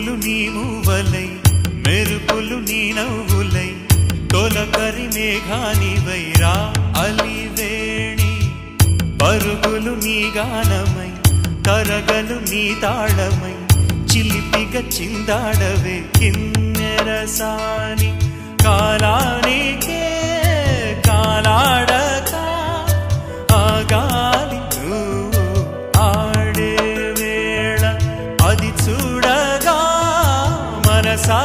పువ్వులు నీ మూవలై మెరుపులు నీ నవ్వులై తొలకరి మేఘానివై రా అలివేణి పరుగులు నీ గానమై తరగలు నీ తాళమై చిలిపిగా చిందాడవే కిన్నెరసాని కాలానికే కాలాడక ఆగాలి నువ్వు ఆడే వేళ అది చూడగా మనసా